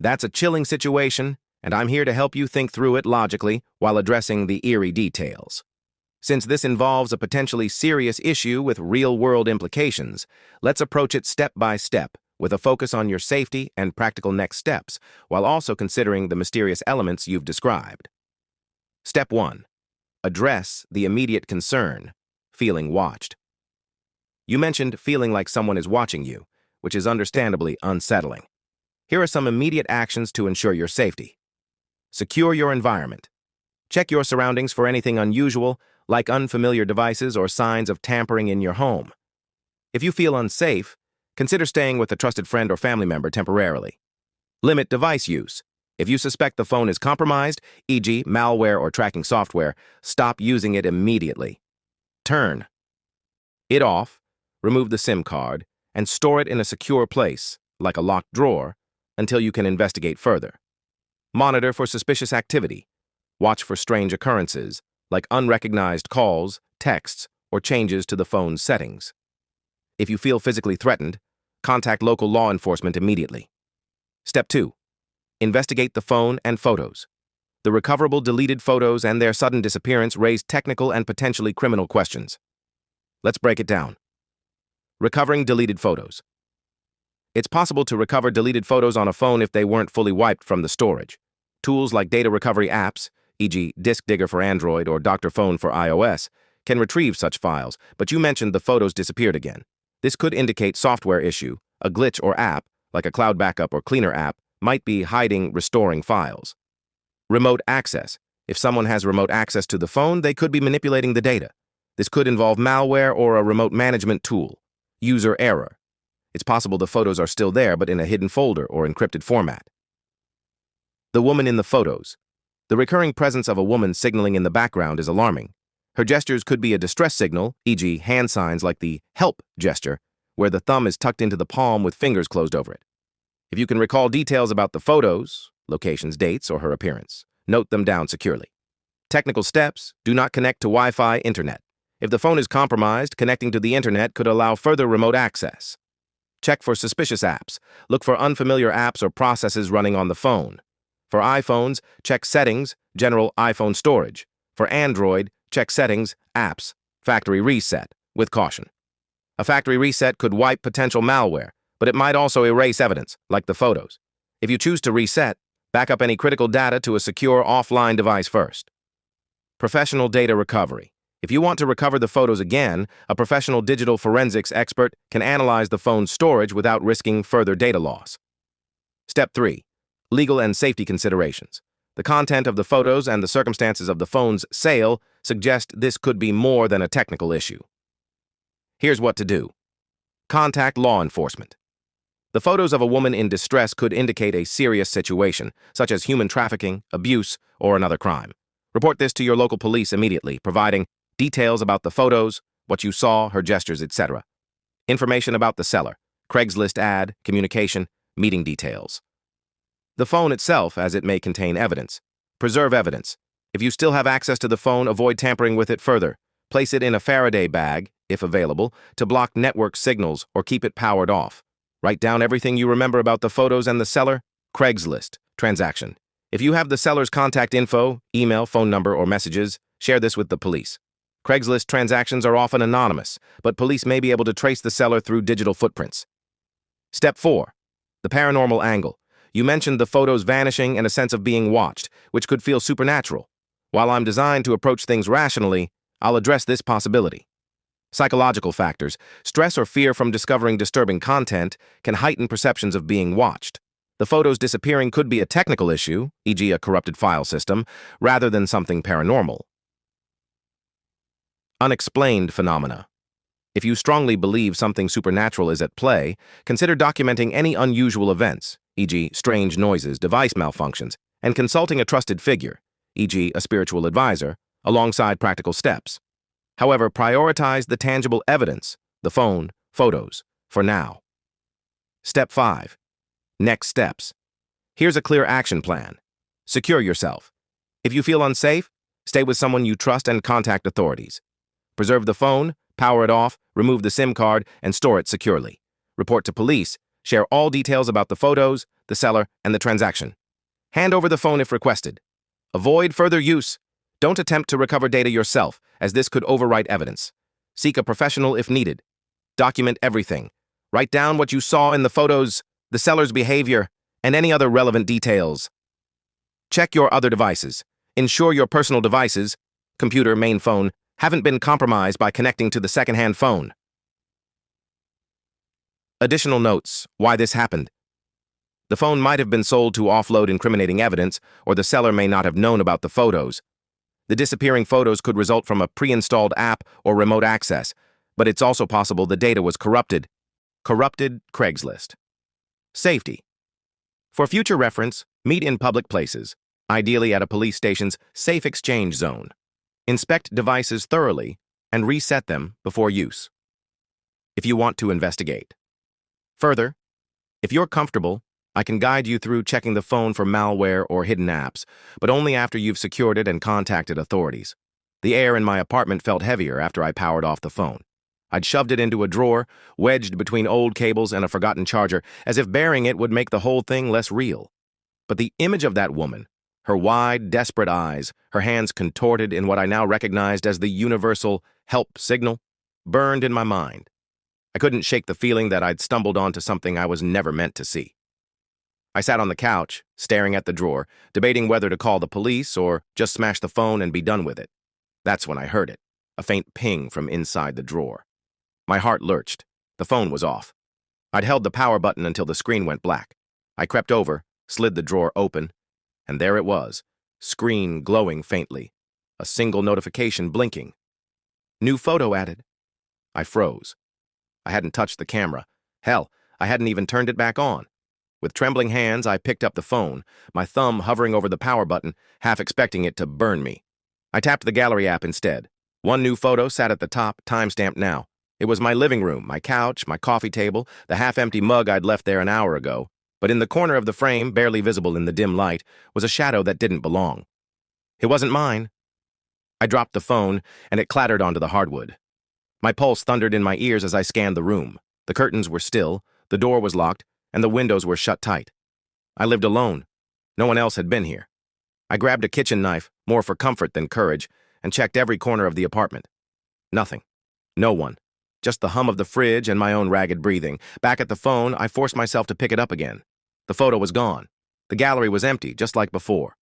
That's a chilling situation, and I'm here to help you think through it logically while addressing the eerie details. Since this involves a potentially serious issue with real-world implications, let's approach it step by step, with a focus on your safety and practical next steps, while also considering the mysterious elements you've described. Step 1. Address the immediate concern, feeling watched. You mentioned feeling like someone is watching you, which is understandably unsettling. Here are some immediate actions to ensure your safety. Secure your environment. Check your surroundings for anything unusual, like unfamiliar devices or signs of tampering in your home. If you feel unsafe, consider staying with a trusted friend or family member temporarily. Limit device use. If you suspect the phone is compromised, e.g. malware or tracking software, stop using it immediately. Turn it off, remove the SIM card, and store it in a secure place, like a locked drawer, until you can investigate further. Monitor for suspicious activity. Watch for strange occurrences, like unrecognized calls, texts, or changes to the phone's settings. If you feel physically threatened, contact local law enforcement immediately. Step 2. Investigate the phone and photos. The recoverable deleted photos and their sudden disappearance raise technical and potentially criminal questions. Let's break it down. Recovering deleted photos. It's possible to recover deleted photos on a phone if they weren't fully wiped from the storage. Tools like data recovery apps, e.g. Disk Digger for Android or Dr. Phone for iOS, can retrieve such files, but you mentioned the photos disappeared again. This could indicate software issue. A glitch or app, like a cloud backup or cleaner app, might be hiding restoring files. Remote access. If someone has remote access to the phone, they could be manipulating the data. This could involve malware or a remote management tool. User error. It's possible the photos are still there, but in a hidden folder or encrypted format. The woman in the photos. The recurring presence of a woman signaling in the background is alarming. Her gestures could be a distress signal, e.g. hand signs like the help gesture, where the thumb is tucked into the palm with fingers closed over it. If you can recall details about the photos, locations, dates, or her appearance, note them down securely. Technical steps: do not connect to Wi-Fi internet. If the phone is compromised, connecting to the internet could allow further remote access. Check for suspicious apps. Look for unfamiliar apps or processes running on the phone. For iPhones, check Settings, General iPhone Storage. For Android, check Settings, Apps, Factory Reset, with caution. A factory reset could wipe potential malware, but it might also erase evidence, like the photos. If you choose to reset, back up any critical data to a secure offline device first. Professional data recovery. If you want to recover the photos again, a professional digital forensics expert can analyze the phone's storage without risking further data loss. Step 3. Legal and safety considerations. The content of the photos and the circumstances of the phone's sale suggest this could be more than a technical issue. Here's what to do. Contact law enforcement. The photos of a woman in distress could indicate a serious situation, such as human trafficking, abuse, or another crime. Report this to your local police immediately, providing details about the photos, what you saw, her gestures, etc. Information about the seller, Craigslist ad, communication, meeting details. The phone itself, as it may contain evidence. Preserve evidence. If you still have access to the phone, avoid tampering with it further. Place it in a Faraday bag, if available, to block network signals or keep it powered off. Write down everything you remember about the photos and the seller. Craigslist transaction. If you have the seller's contact info, email, phone number, or messages, share this with the police. Craigslist transactions are often anonymous, but police may be able to trace the seller through digital footprints. Step 4. The paranormal angle. You mentioned the photos vanishing and a sense of being watched, which could feel supernatural. While I'm designed to approach things rationally, I'll address this possibility. Psychological factors. Stress or fear from discovering disturbing content can heighten perceptions of being watched. The photos disappearing could be a technical issue, e.g. a corrupted file system, rather than something paranormal. Unexplained phenomena. If you strongly believe something supernatural is at play, consider documenting any unusual events, e.g. strange noises, device malfunctions, and consulting a trusted figure, e.g. a spiritual advisor, alongside practical steps. However, prioritize the tangible evidence, the phone, photos, for now. Step 5. Next steps. Here's a clear action plan. Secure yourself. If you feel unsafe, stay with someone you trust and contact authorities. Preserve the phone, power it off, remove the SIM card, and store it securely. Report to police, Share all details about the photos, the seller, and the transaction. Hand over the phone if requested. Avoid further use. Don't attempt to recover data yourself, as this could overwrite evidence. Seek a professional if needed. Document everything. Write down what you saw in the photos, the seller's behavior, and any other relevant details. Check your other devices. Ensure your personal devices, computer, main phone, haven't been compromised by connecting to the second-hand phone. Additional notes: why this happened. The phone might have been sold to offload incriminating evidence, or the seller may not have known about the photos. The disappearing photos could result from a pre-installed app or remote access, but it's also possible the data was corrupted. Corrupted Craigslist. Safety. For future reference, meet in public places, ideally at a police station's safe exchange zone. Inspect devices thoroughly and reset them before use. If you want to investigate. Further, if you're comfortable, I can guide you through checking the phone for malware or hidden apps, but only after you've secured it and contacted authorities. The air in my apartment felt heavier after I powered off the phone. I'd shoved it into a drawer, wedged between old cables and a forgotten charger, as if burying it would make the whole thing less real. But the image of that woman, her wide, desperate eyes, her hands contorted in what I now recognized as the universal help signal, burned in my mind. I couldn't shake the feeling that I'd stumbled onto something I was never meant to see. I sat on the couch, staring at the drawer, debating whether to call the police or just smash the phone and be done with it. That's when I heard it, a faint ping from inside the drawer. My heart lurched. The phone was off. I'd held the power button until the screen went black. I crept over, slid the drawer open, and there it was, screen glowing faintly, a single notification blinking. New photo added. I froze. I hadn't touched the camera. Hell, I hadn't even turned it back on. With trembling hands, I picked up the phone, my thumb hovering over the power button, half expecting it to burn me. I tapped the gallery app instead. One new photo sat at the top, timestamped now. It was my living room, my couch, my coffee table, the half-empty mug I'd left there an hour ago. But in the corner of the frame, barely visible in the dim light, was a shadow that didn't belong. It wasn't mine. I dropped the phone, and it clattered onto the hardwood. My pulse thundered in my ears as I scanned the room. The curtains were still, the door was locked, and the windows were shut tight. I lived alone. No one else had been here. I grabbed a kitchen knife, more for comfort than courage, and checked every corner of the apartment. Nothing. No one. Just the hum of the fridge and my own ragged breathing. Back at the phone, I forced myself to pick it up again. The photo was gone. The gallery was empty, just like before.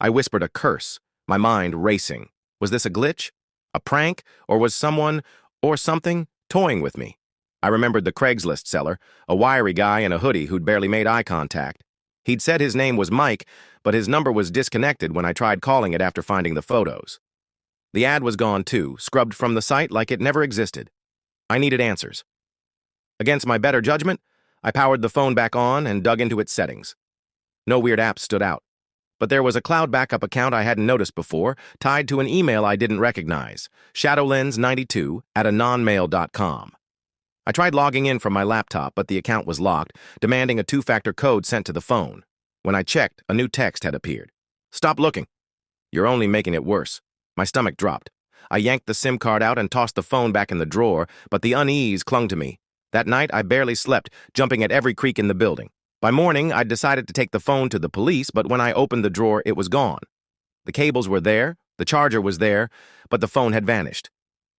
I whispered a curse, my mind racing. Was this a glitch? A prank? Or was someone, or something, toying with me? I remembered the Craigslist seller, a wiry guy in a hoodie who'd barely made eye contact. He'd said his name was Mike, but his number was disconnected when I tried calling it after finding the photos. The ad was gone too, scrubbed from the site like it never existed. I needed answers. Against my better judgment, I powered the phone back on and dug into its settings. No weird apps stood out, but there was a cloud backup account I hadn't noticed before, tied to an email I didn't recognize, shadowlens92@anonmail.com. I tried logging in from my laptop, but the account was locked, demanding a two-factor code sent to the phone. When I checked, a new text had appeared. Stop looking. You're only making it worse. My stomach dropped. I yanked the SIM card out and tossed the phone back in the drawer, but the unease clung to me. That night, I barely slept, jumping at every creak in the building. By morning, I'd decided to take the phone to the police, but when I opened the drawer, it was gone. The cables were there, the charger was there, but the phone had vanished.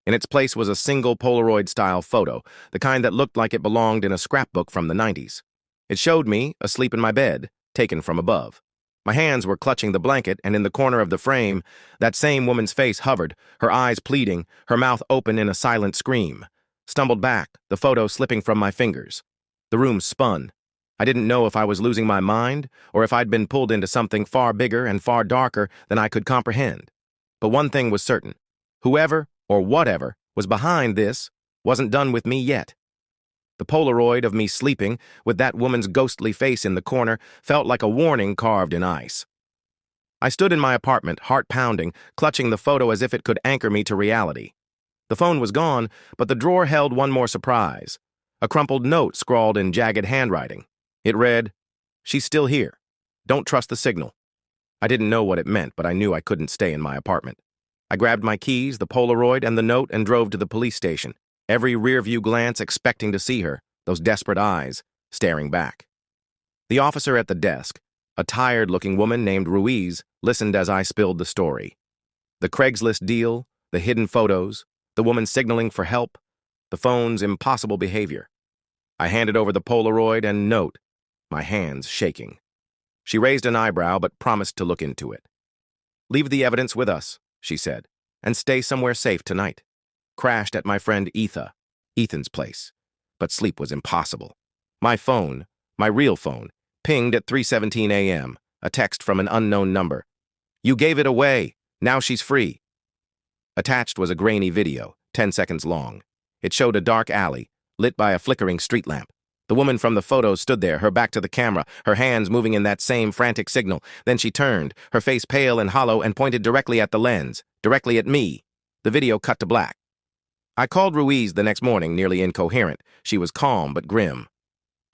In its place was a single Polaroid-style photo, the kind that looked like it belonged in a scrapbook from the 90s. It showed me, asleep in my bed, taken from above. My hands were clutching the blanket, and in the corner of the frame, that same woman's face hovered, her eyes pleading, her mouth open in a silent scream. Stumbled back, the photo slipping from my fingers. The room spun. I didn't know if I was losing my mind, or if I'd been pulled into something far bigger and far darker than I could comprehend. But one thing was certain. Whoever, or whatever, was behind this wasn't done with me yet. The Polaroid of me sleeping, with that woman's ghostly face in the corner, felt like a warning carved in ice. I stood in my apartment, heart pounding, clutching the photo as if it could anchor me to reality. The phone was gone, but the drawer held one more surprise. A crumpled note scrawled in jagged handwriting. It read, "She's still here. Don't trust the signal." I didn't know what it meant, but I knew I couldn't stay in my apartment. I grabbed my keys, the Polaroid, and the note and drove to the police station, every rear-view glance expecting to see her, those desperate eyes. staring back. The officer at the desk, a tired-looking woman named Ruiz, listened as I spilled the story. The Craigslist deal, the hidden photos, the woman signaling for help, the phone's impossible behavior. I handed over the Polaroid and note, my hands shaking. She raised an eyebrow but promised to look into it. "Leave the evidence with us," she said, "and stay somewhere safe tonight." Crashed at my friend Ethan's place. But sleep was impossible. My phone, my real phone, pinged at 3:17 a.m., a text from an unknown number. "You gave it away. Now she's free." Attached was a grainy video, 10 seconds long. It showed a dark alley, lit by a flickering street lamp. The woman from the photos stood there, her back to the camera, her hands moving in that same frantic signal. Then she turned, her face pale and hollow, and pointed directly at the lens, directly at me. The video cut to black. I called Ruiz the next morning, nearly incoherent. She was calm but grim.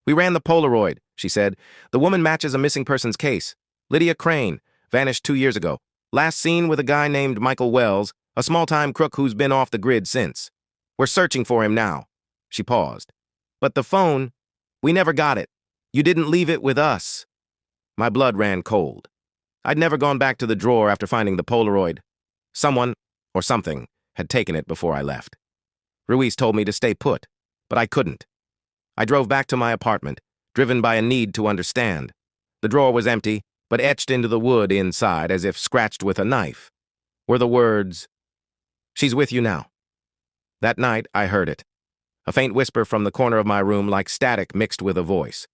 "We ran the Polaroid," she said. "The woman matches a missing persons case. Lydia Crane, vanished 2 years ago. Last seen with a guy named Michael Wells, a small-time crook who's been off the grid since. We're searching for him now." She paused. "But the phone, we never got it. You didn't leave it with us." My blood ran cold. I'd never gone back to the drawer after finding the Polaroid. Someone, or something, had taken it before I left. Ruiz told me to stay put, but I couldn't. I drove back to my apartment, driven by a need to understand. The drawer was empty, but etched into the wood inside as if scratched with a knife were the words, "She's with you now." That night, I heard it. A faint whisper from the corner of my room, like static mixed with a voice.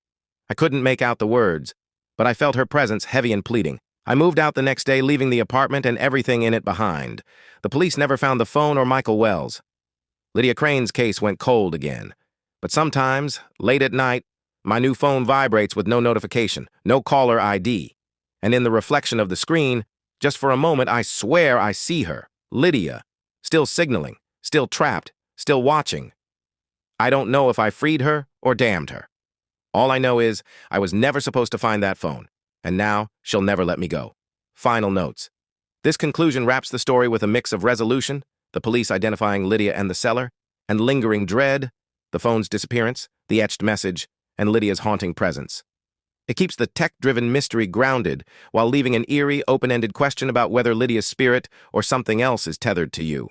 I couldn't make out the words, but I felt her presence heavy and pleading. I moved out the next day, leaving the apartment and everything in it behind. The police never found the phone or Michael Wells. Lydia Crane's case went cold again. But sometimes, late at night, my new phone vibrates with no notification, no caller ID. And in the reflection of the screen, just for a moment, I swear I see her, Lydia, still signaling, still trapped, still watching. I don't know if I freed her or damned her. All I know is I was never supposed to find that phone, and now she'll never let me go. Final notes. This conclusion wraps the story with a mix of resolution, the police identifying Lydia and the seller, and lingering dread, the phone's disappearance, the etched message, and Lydia's haunting presence. It keeps the tech-driven mystery grounded while leaving an eerie, open-ended question about whether Lydia's spirit or something else is tethered to you.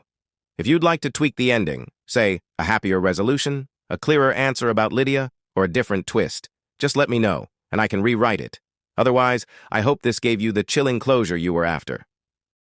If you'd like to tweak the ending, say a happier resolution, a clearer answer about Lydia, or a different twist, just let me know, and I can rewrite it. Otherwise, I hope this gave you the chilling closure you were after.